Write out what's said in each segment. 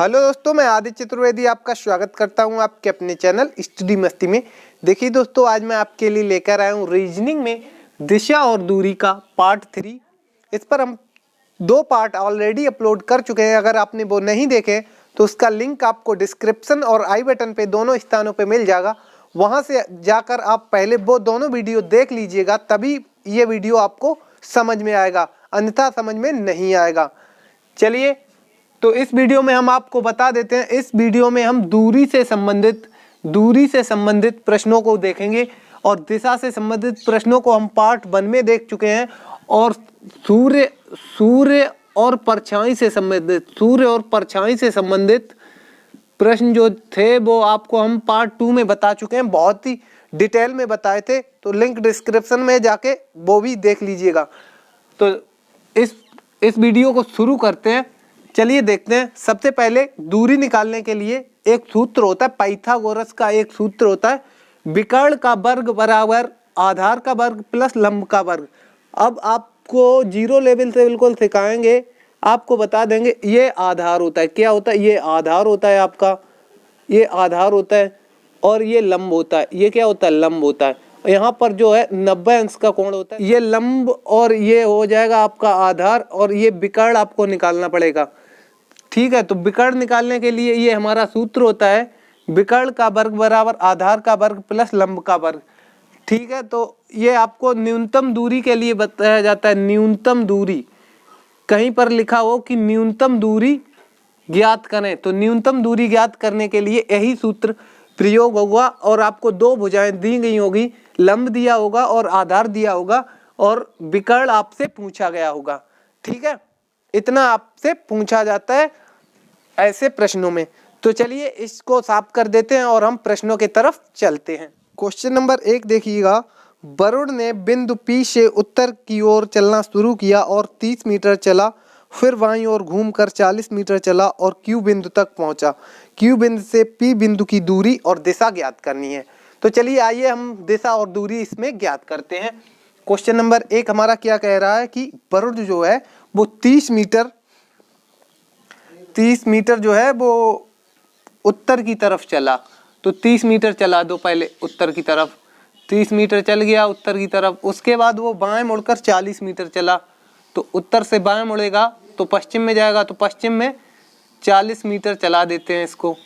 Hello दोस्तों, मैं आदित्य चतुर्वेदी आपका स्वागत करता हूं आपके अपने चैनल स्टडी मस्ती में। देखिए दोस्तों, आज मैं आपके लिए लेकर आया हूं रीजनिंग में दिशा और दूरी का पार्ट 3। इस पर हम 2 पार्ट ऑलरेडी अपलोड कर चुके हैं। अगर आपने वो नहीं देखे तो उसका लिंक आपको डिस्क्रिप्शन और आई बटन पे दोनों स्थानों पे मिल जाएगा। वहां से जाकर आप पहले वो दोनों वीडियो देख लीजिएगा, तभी ये वीडियो आपको समझ में आएगा, अन्यथा समझ में नहीं आएगा। चलिए, तो इस वीडियो में हम आपको बता देते हैं। इस वीडियो में हम दूरी से संबंधित प्रश्नों को देखेंगे और दिशा से संबंधित प्रश्नों को हम पार्ट 1 में देख चुके हैं। और सूर्य और परछाई से संबंधित प्रश्न जो थे वो आपको हम पार्ट 2 में बता चुके हैं, बहुत ही डिटेल में बताए थे। तो लिंक डिस्क्रिप्शन में जाके वो भी देख लीजिएगा। तो इस वीडियो को शुरू करते हैं। चलिए देखते हैं। सबसे पहले दूरी निकालने के लिए एक सूत्र होता है, पाइथागोरस का एक सूत्र होता है, विकर्ण का वर्ग बराबर आधार का वर्ग प्लस लंब का वर्ग। अब आपको जीरो लेवल से बिल्कुल सिखाएंगे, आपको बता देंगे ये आधार होता है। क्या होता है? ये आधार होता है आपका, ये आधार होता है, और ये लंब होता है। ये क्या होता है? लंब होता है। यहाँ पर जो है 90 अंश का कोण होता है। ये लंब और ये हो जाएगा आपका आधार, और ये विकर्ण आपको निकालना पड़ेगा। ठीक है, तो विकर्ण निकालने के लिए ये हमारा सूत्र होता है, विकर्ण का वर्ग बराबर आधार का वर्ग प्लस लंब का वर्ग। ठीक है, तो ये आपको न्यूनतम दूरी के लिए बताया जाता है। न्यूनतम दूरी कहीं पर लिखा हो कि न्यूनतम दूरी ज्ञात करें, तो न्यूनतम दूरी ज्ञात करने के लिए यही सूत्र प्रयोग होगा। और आपको 2 भुजाएं दी गई होगी, लंब दिया होगा और आधार दिया होगा, और विकर्ण आपसे पूछा गया होगा। ठीक है, इतना आपसे पूछा जाता है ऐसे प्रश्नों में। तो चलिए इसको साफ कर देते हैं और हम प्रश्नों की तरफ चलते हैं। क्वेश्चन नंबर 1 देखिएगा। वरुण ने बिंदु P से उत्तर की ओर चलना शुरू किया और 30 मीटर चला, फिर बाईं ओर घूमकर 40 मीटर चला और Q बिंदु तक पहुंचा। Q बिंदु से P बिंदु की दूरी और दिशा ज्ञात करनी है। तो चलिए आइए हम दिशा और दूरी इसमें ज्ञात करते हैं। क्वेश्चन नंबर 1 हमारा क्या कह रहा है कि वरुण जो है वो 30 मीटर जो है वो उत्तर की तरफ चला। तो 30 मीटर चला दो पहले उत्तर की तरफ, 30 मीटर चल गया उत्तर की तरफ। उसके बाद वो बाएं मुड़कर 40 मीटर चला। तो उत्तर से बाएं मुड़ेगा तो पश्चिम में जाएगा, तो पश्चिम में 40 मीटर चला देते हैं इसको।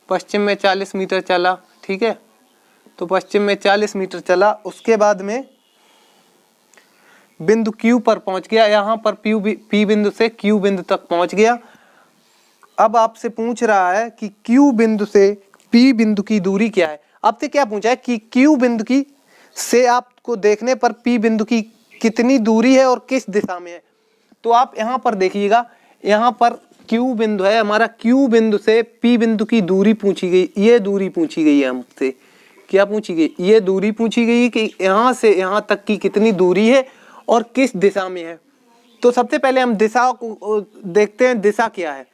पश्चिम में 40 मीटर चला, ठीक है, तो पश्चिम में 40 मीटर चला। उसके बाद में बिंदु Q पर पहुंच गया। यहाँ पर P बिंदु से Q बिंदु तक पहुंच गया। अब आपसे पूछ रहा है कि Q बिंदु से P बिंदु की दूरी क्या है। आपसे क्या पूछा है कि Q बिंदु की से आपको देखने पर P बिंदु की कितनी दूरी है और किस दिशा में है। तो आप यहाँ पर देखिएगा, यहाँ पर Q बिंदु है हमारा। Q बिंदु से P बिंदु की दूरी पूछी गई, ये दूरी पूछी गई है हमसे। क्या पूछी गई? ये दूरी पूछी गई कि यहाँ से यहाँ तक की कितनी दूरी है और किस दिशा में है। तो सबसे पहले हम दिशा को देखते हैं। दिशा क्या है?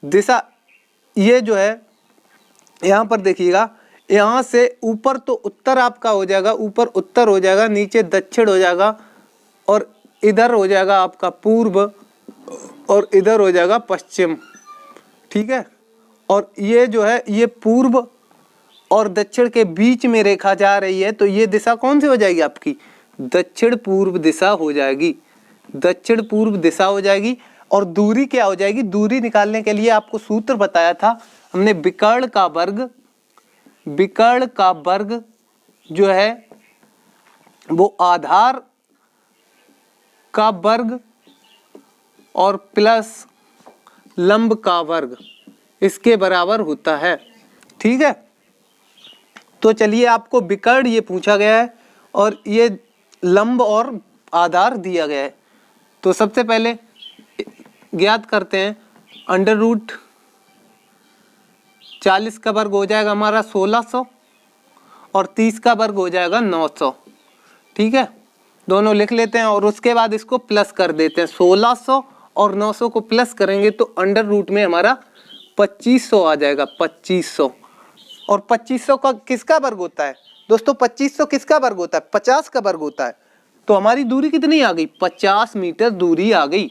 दिशा ये जो है, यहाँ पर देखिएगा, यहाँ से ऊपर तो उत्तर आपका हो जाएगा, ऊपर उत्तर हो जाएगा, नीचे दक्षिण हो जाएगा, और इधर हो जाएगा आपका पूर्व, और इधर हो जाएगा पश्चिम। ठीक है, और ये जो है ये पूर्व और दक्षिण के बीच में रेखा जा रही है। तो ये दिशा कौन सी हो जाएगी आपकी? दक्षिण पूर्व दिशा हो जाएगी। दक्षिण पूर्व दिशा हो जाएगी। और दूरी क्या हो जाएगी? दूरी निकालने के लिए आपको सूत्र बताया था हमने, विकर्ण का वर्ग जो है वो आधार का वर्ग और प्लस लंब का वर्ग इसके बराबर होता है। ठीक है, तो चलिए आपको विकर्ण ये पूछा गया है और ये लंब और आधार दिया गया है। तो सबसे पहले ज्ञात करते हैं। अंडर रूट 40 का वर्ग हो जाएगा हमारा 1600, और 30 का वर्ग हो जाएगा 900। ठीक है, दोनों लिख लेते हैं और उसके बाद इसको प्लस कर देते हैं। 1600 और 900 को प्लस करेंगे तो अंडर रूट में हमारा 2500 आ जाएगा। 2500, और 2500 का किसका वर्ग होता है दोस्तों? 2500 किसका वर्ग होता है? 50 का वर्ग होता है। तो हमारी दूरी कितनी आ गई? 50 मीटर दूरी आ गई।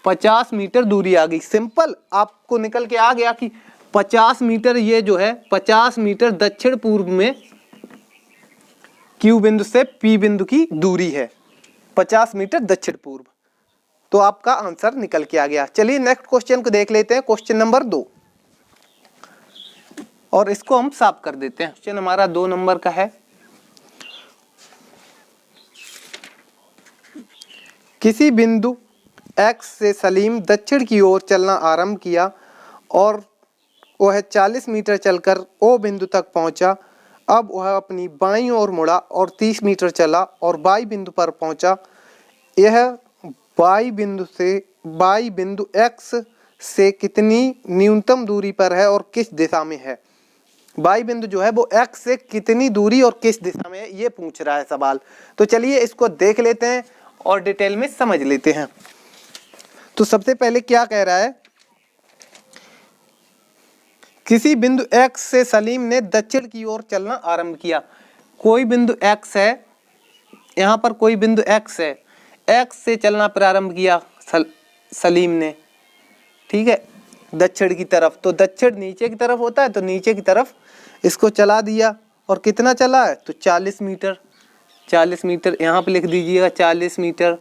50 मीटर दूरी आ गई। सिंपल आपको निकल के आ गया कि 50 मीटर, ये जो है 50 मीटर दक्षिण पूर्व में Q बिंदु से P बिंदु की दूरी है, 50 मीटर दक्षिण पूर्व। तो आपका आंसर निकल के आ गया। चलिए नेक्स्ट क्वेश्चन को देख लेते हैं, क्वेश्चन नंबर 2, और इसको हम साफ कर देते हैं। क्वेश्चन हमारा 2 नंबर का है। किसी बिंदु X से सलीम दक्षिण की ओर चलना आरंभ किया और वह 40 मीटर चलकर O बिंदु तक पहुंचा। अब वह अपनी बाईं ओर मुड़ा और 30 मीटर चला और बाई बिंदु पर पहुंचा। यह बाई बिंदु X से कितनी न्यूनतम दूरी पर है और किस दिशा में है? बाई बिंदु जो है वो X से कितनी दूरी और किस दिशा में है, ये पूछ रहा है सवाल। तो चलिए इसको देख लेते हैं और डिटेल में समझ लेते हैं। तो सबसे पहले क्या कह रहा है, किसी बिंदु X से सलीम ने दक्षिण की ओर चलना आरंभ किया। कोई बिंदु X है, यहाँ पर कोई बिंदु X है, X से चलना प्रारंभ किया सलीम ने, ठीक है, दक्षिण की तरफ। तो दक्षिण नीचे की तरफ होता है, तो नीचे की तरफ इसको चला दिया और कितना चला है, तो 40 मीटर। 40 मीटर यहाँ पे लिख दीजिएगा, 40 मीटर,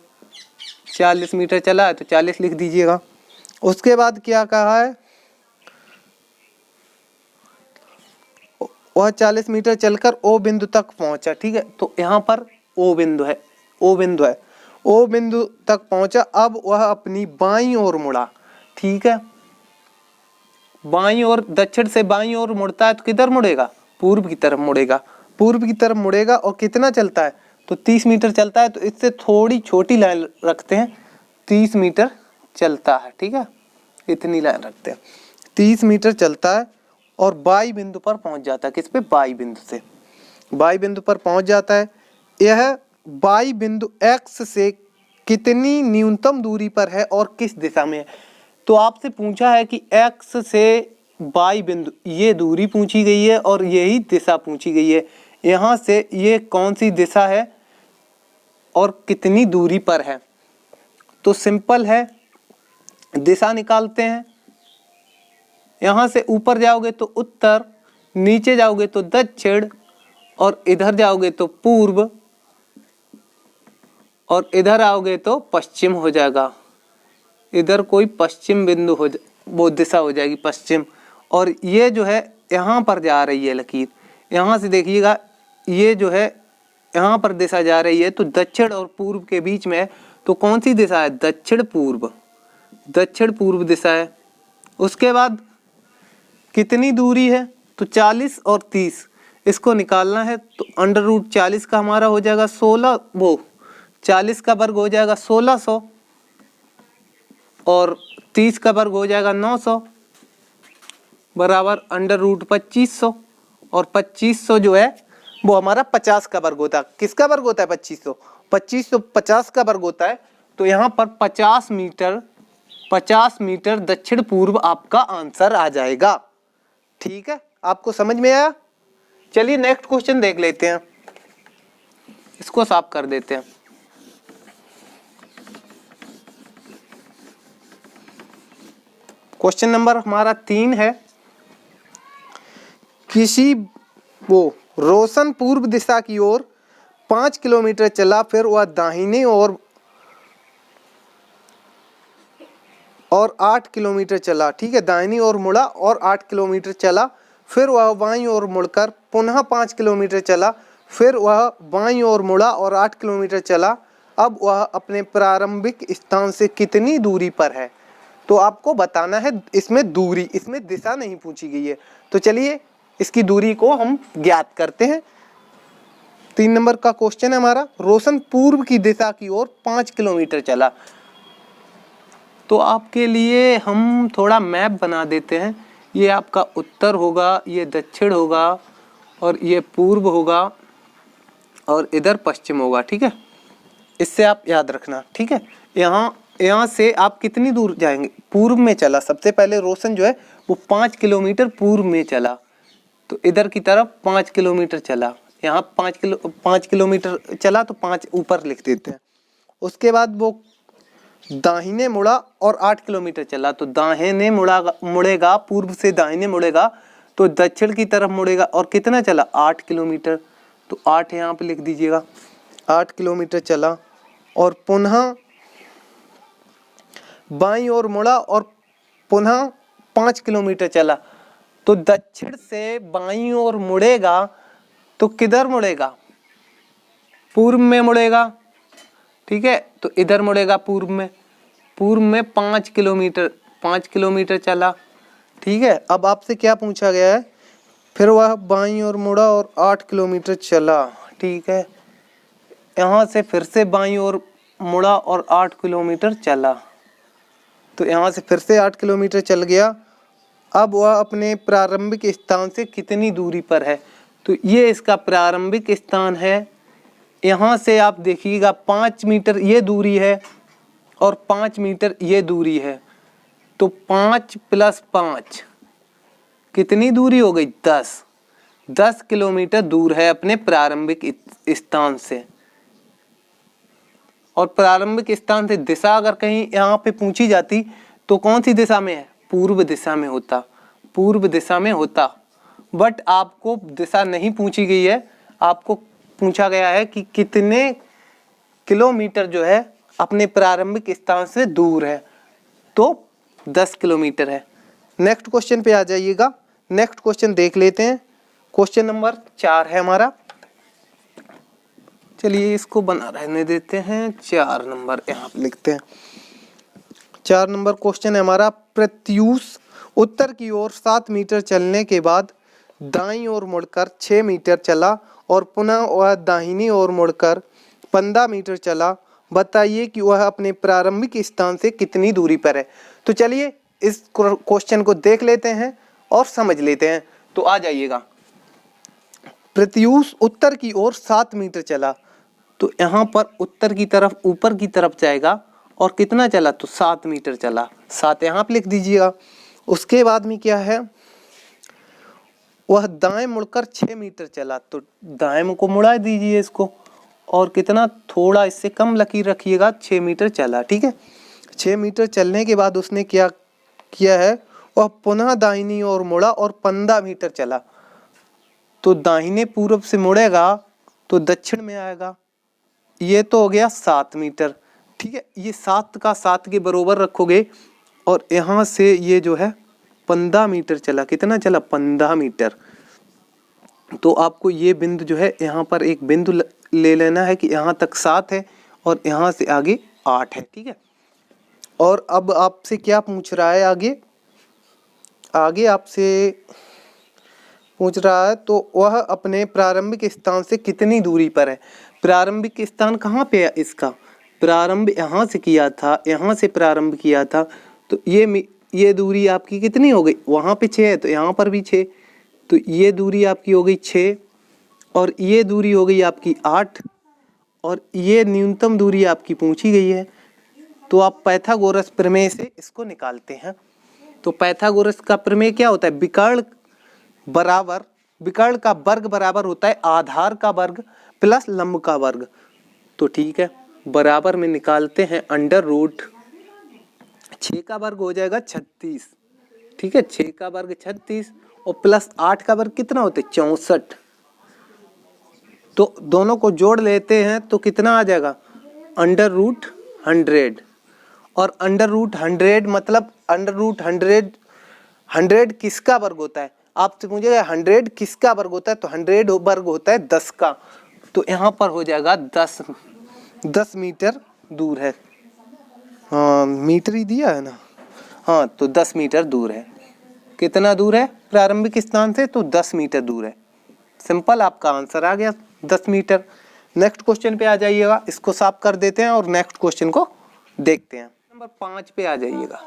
40 मीटर चला है तो 40 लिख दीजिएगा। उसके बाद क्या कहा है, वह 40 मीटर चलकर O बिंदु तक पहुंचा, ठीक है। तो यहाँ पर O बिंदु है, O बिंदु है, O बिंदु तक पहुंचा। अब वह अपनी बाईं ओर मुड़ा, ठीक है। बाईं ओर, दक्षिण से बाईं ओर मुड़ता है तो किधर मुड़ेगा, पूर्व की तरफ मुड़ेगा, पूर्व की तरफ मुड़ेगा। और कितना चलता है, तो 30 मीटर चलता है। तो इससे थोड़ी छोटी लाइन रखते हैं, 30 मीटर चलता है, ठीक है, इतनी लाइन रखते हैं। 30 मीटर चलता है और बाई बिंदु पर पहुंच जाता है। किस पे, बाई बिंदु से, बाई बिंदु पर पहुंच जाता है। यह बाई बिंदु X से कितनी न्यूनतम दूरी पर है और किस दिशा में है? तो आपसे पूछा है कि X से बाई बिंदु, ये दूरी पूछी गई है और यही दिशा पूछी गई है। यहाँ से ये कौन सी दिशा है और कितनी दूरी पर है? तो सिंपल है, दिशा निकालते हैं। यहाँ से ऊपर जाओगे तो उत्तर, नीचे जाओगे तो दक्षिण, और इधर जाओगे तो पूर्व, और इधर आओगे तो पश्चिम हो जाएगा। इधर कोई पश्चिम बिंदु हो, वो दिशा हो जाएगी पश्चिम। और ये जो है यहाँ पर जा रही है लकीर, यहाँ से देखिएगा, ये जो है यहाँ पर दिशा जा रही है, तो दक्षिण और पूर्व के बीच में है। तो कौन सी दिशा है, दक्षिण पूर्व, दक्षिण पूर्व दिशा है। उसके बाद कितनी दूरी है, तो 40 और 30, इसको निकालना है। तो अंडर रूट 40 का हमारा हो जाएगा 16, वो 40 का वर्ग हो जाएगा 1600, और 30 का वर्ग हो जाएगा 900, बराबर अंडर रूट 2500। और 2500 जो है वो हमारा 50 का वर्ग होता है। किसका वर्ग होता है, 2500, 2500 50 का वर्ग होता है। तो यहाँ पर 50 मीटर दक्षिण पूर्व आपका आंसर आ जाएगा, ठीक है। आपको समझ में आया? चलिए नेक्स्ट क्वेश्चन देख लेते हैं, इसको साफ कर देते हैं। क्वेश्चन नंबर हमारा 3 है। किसी रोशन पूर्व दिशा की ओर 5 किलोमीटर चला, फिर वह दाहिने और 8 किलोमीटर चला, ठीक है, दाहिनी ओर मुड़ा और 8 किलोमीटर चला। फिर वह बाईं ओर मुड़कर पुनः 5 किलोमीटर चला, फिर वह बाईं ओर मुड़ा और 8 किलोमीटर चला। अब वह अपने प्रारंभिक स्थान से कितनी दूरी पर है? तो आपको बताना है इसमें दूरी, इसमें दिशा नहीं पूछी गई है। तो चलिए इसकी दूरी को हम ज्ञात करते हैं। 3 नंबर का क्वेश्चन है हमारा, रोशन पूर्व की दिशा की ओर 5 किलोमीटर चला। तो आपके लिए हम थोड़ा मैप बना देते हैं। ये आपका उत्तर होगा, ये दक्षिण होगा, और ये पूर्व होगा, और इधर पश्चिम होगा, ठीक है। इससे आप याद रखना, ठीक है। यहाँ से आप कितनी दूर जाएंगे, पूर्व में चला। सबसे पहले रोशन जो है वो 5 किलोमीटर पूर्व में चला, तो इधर की तरफ 5 किलोमीटर चला। यहाँ 5 किलोमीटर चला, तो 5 ऊपर लिख देते हैं। उसके बाद वो दाहिने मुड़ा और 8 किलोमीटर चला। तो दाहिने मुड़ेगा, पूर्व से दाहिने मुड़ेगा तो दक्षिण की तरफ मुड़ेगा और कितना चला 8 किलोमीटर। तो 8 यहाँ पे लिख दीजिएगा, 8 किलोमीटर चला। और पुनः बाईं ओर मुड़ा और पुनः 5 किलोमीटर चला। तो दक्षिण से बाईं ओर मुड़ेगा तो किधर मुड़ेगा, पूर्व में मुड़ेगा, ठीक है। तो इधर मुड़ेगा पूर्व में 5 किलोमीटर चला, ठीक है। अब आपसे क्या पूछा गया है, फिर वह बाईं ओर मुड़ा और 8 किलोमीटर चला, ठीक है। यहाँ से फिर से बाईं ओर मुड़ा और 8 किलोमीटर चला। तो यहाँ से फिर से 8 किलोमीटर चल गया। अब वह अपने प्रारंभिक स्थान से कितनी दूरी पर है। तो ये इसका प्रारंभिक स्थान है। यहाँ से आप देखिएगा 5 मीटर ये दूरी है और 5 मीटर ये दूरी है। तो 5 + 5 कितनी दूरी हो गई, 10 किलोमीटर दूर है अपने प्रारंभिक स्थान से। और प्रारंभिक स्थान से दिशा अगर कहीं यहाँ पे पूछी जाती तो कौन सी दिशा में है, पूर्व दिशा में होता। बट आपको दिशा नहीं पूछी गई है, आपको पूछा गया है कि कितने किलोमीटर जो है अपने प्रारंभिक स्थान से दूर है। तो 10 किलोमीटर है। नेक्स्ट क्वेश्चन पे आ जाइएगा। नेक्स्ट क्वेश्चन देख लेते हैं। क्वेश्चन नंबर 4 है हमारा। चलिए इसको बना रहने देते हैं, 4 नंबर यहाँ पे लिखते हैं। 4 नंबर क्वेश्चन है हमारा। प्रत्यूष उत्तर की ओर 7 मीटर चलने के बाद दाईं ओर मुड़कर 6 मीटर चला और पुनः वह दाहिनी ओर मुड़कर 15 मीटर चला। बताइए कि वह अपने प्रारंभिक स्थान से कितनी दूरी पर है। तो चलिए इस क्वेश्चन को देख लेते हैं और समझ लेते हैं। तो आ जाइएगा। प्रत्यूष उत्तर की ओर 7 मीटर चला। तो यहाँ पर उत्तर की तरफ ऊपर की तरफ जाएगा और कितना चला, तो 7 मीटर चला। 7 यहाँ पे लिख दीजिएगा। उसके बाद में क्या है, वह दाएं मुड़कर 6 मीटर चला। तो दाएं को मुड़ा दीजिए इसको और कितना, थोड़ा इससे कम लकीर रखिएगा, 6 मीटर चला, ठीक है। 6 मीटर चलने के बाद उसने क्या किया है, वह पुनः दाहिनी ओर मुड़ा और 15 मीटर चला। तो दाहिने पूर्व से मुड़ेगा तो दक्षिण में आएगा। ये तो हो गया 7 मीटर, ठीक है। ये 7 का 7 के बरोबर रखोगे और यहाँ से ये जो है 15 मीटर चला। कितना चला, 15 मीटर। तो आपको ये बिंदु जो है यहाँ पर एक बिंदु ले लेना है कि यहाँ तक 7 है और यहाँ से आगे 8 है, ठीक है। और अब आपसे क्या पूछ रहा है, आगे आपसे पूछ रहा है तो वह अपने प्रारंभिक स्थान से कितनी दूरी पर है। प्रारंभिक स्थान कहाँ पे है इसका, प्रारंभ यहाँ से किया था, यहाँ से प्रारंभ किया था। तो ये दूरी आपकी कितनी हो गई, वहाँ पे 6 है तो यहाँ पर भी 6। तो ये दूरी आपकी हो गई 6 और ये दूरी हो गई आपकी 8 और ये न्यूनतम दूरी आपकी पूछी गई है। तो आप पाइथागोरस प्रमेय से इसको निकालते हैं। तो पाइथागोरस का प्रमेय क्या होता है, विकर्ण का वर्ग बराबर होता है आधार का वर्ग प्लस लंब का वर्ग। तो ठीक है, बराबर में निकालते हैं √, 6 का वर्ग हो जाएगा 36, ठीक है। 6 का वर्ग 36 और प्लस 8 का वर्ग कितना होता है 64। तो दोनों को जोड़ लेते हैं तो कितना आ जाएगा √100। और √100 मतलब √100 किसका वर्ग होता है, आपसे पूछेगा 100 किसका वर्ग होता है, तो 100 वर्ग होता है 10 का। तो यहाँ पर हो जाएगा 10 मीटर दूर है। हाँ मीटर ही दिया है ना, हाँ तो 10 मीटर दूर है। कितना दूर है प्रारंभिक स्थान से, तो 10 मीटर दूर है। सिंपल, आपका आंसर आ गया 10 मीटर। नेक्स्ट क्वेश्चन पे आ जाइएगा, इसको साफ कर देते हैं और नेक्स्ट क्वेश्चन को देखते हैं। नंबर 5 पे आ जाइएगा,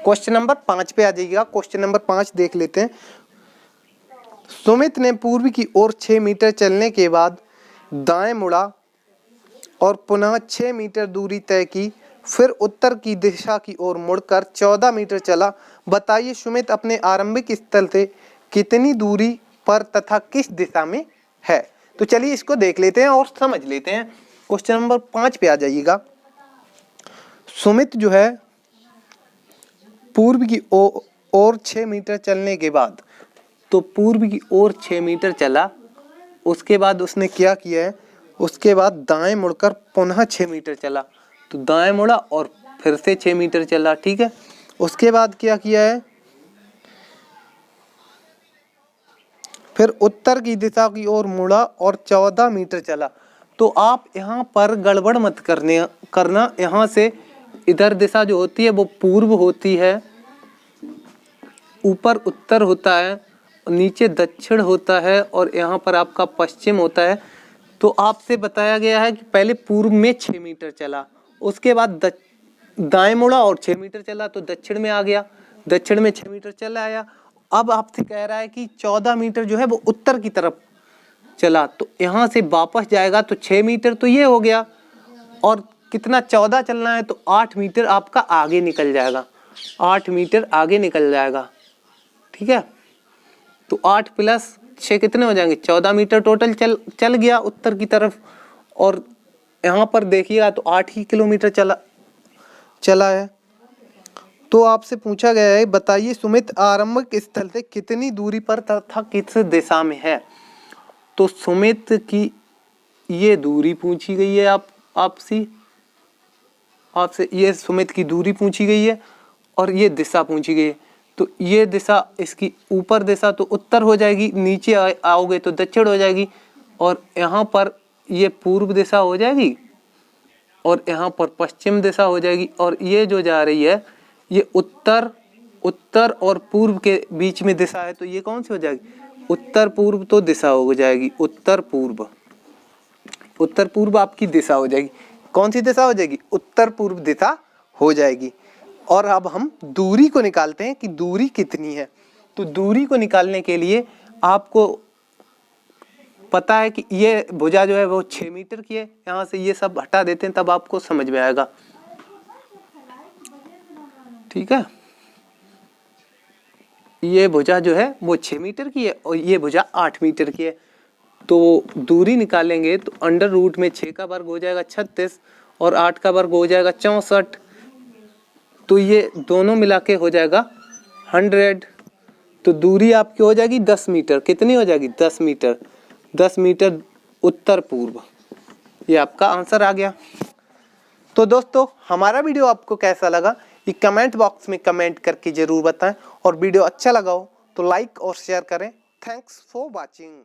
क्वेश्चन नंबर 5 पे आ जाइएगा। क्वेश्चन नंबर 5 देख लेते हैं। सुमित ने पूर्व की ओर 6 मीटर चलने के बाद दाएं मुड़ा और पुनः 6 मीटर दूरी तय की, फिर उत्तर की दिशा की ओर मुड़कर 14 मीटर चला। बताइए सुमित अपने आरंभिक स्थल से कितनी दूरी पर तथा किस दिशा में है। तो चलिए इसको देख लेते हैं और समझ लेते हैं। क्वेश्चन नंबर 5 पे आ जाइएगा। सुमित जो है पूर्व की ओर 6 मीटर चलने के बाद, तो पूर्व की ओर 6 मीटर चला, उसके बाद उसने क्या किया है, उसके बाद दाएं मुड़कर पुनः 6 मीटर चला, तो दाएं मुड़ा और फिर से 6 मीटर चला। ठीक है, उसके बाद क्या किया है, फिर उत्तर की दिशा की ओर मुड़ा और 14 मीटर चला। तो आप यहाँ पर गड़बड़ मत करना, यहाँ से इधर दिशा जो होती है वो पूर्व होती है, ऊपर उत्तर होता है, नीचे दक्षिण होता है और यहाँ पर आपका पश्चिम होता है। तो आपसे बताया गया है कि पहले पूर्व में 6 मीटर चला, उसके बाद दाएं मुड़ा और 6 मीटर चला, तो दक्षिण में आ गया, दक्षिण में 6 मीटर चला आया। अब आपसे कह रहा है कि 14 मीटर जो है वो उत्तर की तरफ चला, तो यहाँ से वापस जाएगा तो 6 मीटर तो ये हो गया, और कितना 14 चलना है तो 8 मीटर आपका आगे निकल जाएगा, 8 मीटर आगे निकल जाएगा। ठीक है, तो 8 + 6 कितने हो जाएंगे, 14 मीटर टोटल चल गया उत्तर की तरफ। और यहाँ पर देखिएगा तो 8 ही किलोमीटर चला है। तो आपसे पूछा गया है, बताइए सुमित आरंभिक स्थल से कितनी दूरी पर तथा किस दिशा में है। तो सुमित की ये दूरी पूछी गई है, आपसे ये सुमित की दूरी पूछी गई है और ये दिशा पूछी गई है। तो ये दिशा, इसकी ऊपर दिशा तो उत्तर हो जाएगी, नीचे आओगे तो दक्षिण हो जाएगी, और यहाँ पर ये पूर्व दिशा हो जाएगी और यहाँ पर पश्चिम दिशा हो जाएगी, और ये जो जा रही है ये उत्तर और पूर्व के बीच में दिशा है, तो ये कौन सी हो जाएगी, उत्तर पूर्व तो दिशा हो जाएगी, उत्तर पूर्व आपकी दिशा हो जाएगी। कौन सी दिशा हो जाएगी, उत्तर पूर्व दिशा हो जाएगी। और अब हम दूरी को निकालते हैं कि दूरी कितनी है। तो दूरी को निकालने के लिए आपको पता है कि ये भुजा जो है वो 6 मीटर की है, यहाँ से ये सब हटा देते हैं तब आपको समझ में आएगा। ठीक है, ये भुजा जो है वो 6 मीटर की है और ये भुजा 8 मीटर की है। तो दूरी निकालेंगे तो अंडर रूट में 6 का वर्ग हो जाएगा 36 और 8 का वर्ग हो जाएगा 64, तो ये दोनों मिला के हो जाएगा 100। तो दूरी आपकी हो जाएगी 10 मीटर। कितनी हो जाएगी, 10 मीटर। 10 मीटर उत्तर पूर्व, ये आपका आंसर आ गया। तो दोस्तों हमारा वीडियो आपको कैसा लगा ये कमेंट बॉक्स में कमेंट करके जरूर बताएं, और वीडियो अच्छा लगा हो तो लाइक और शेयर करें। Thanks for watching.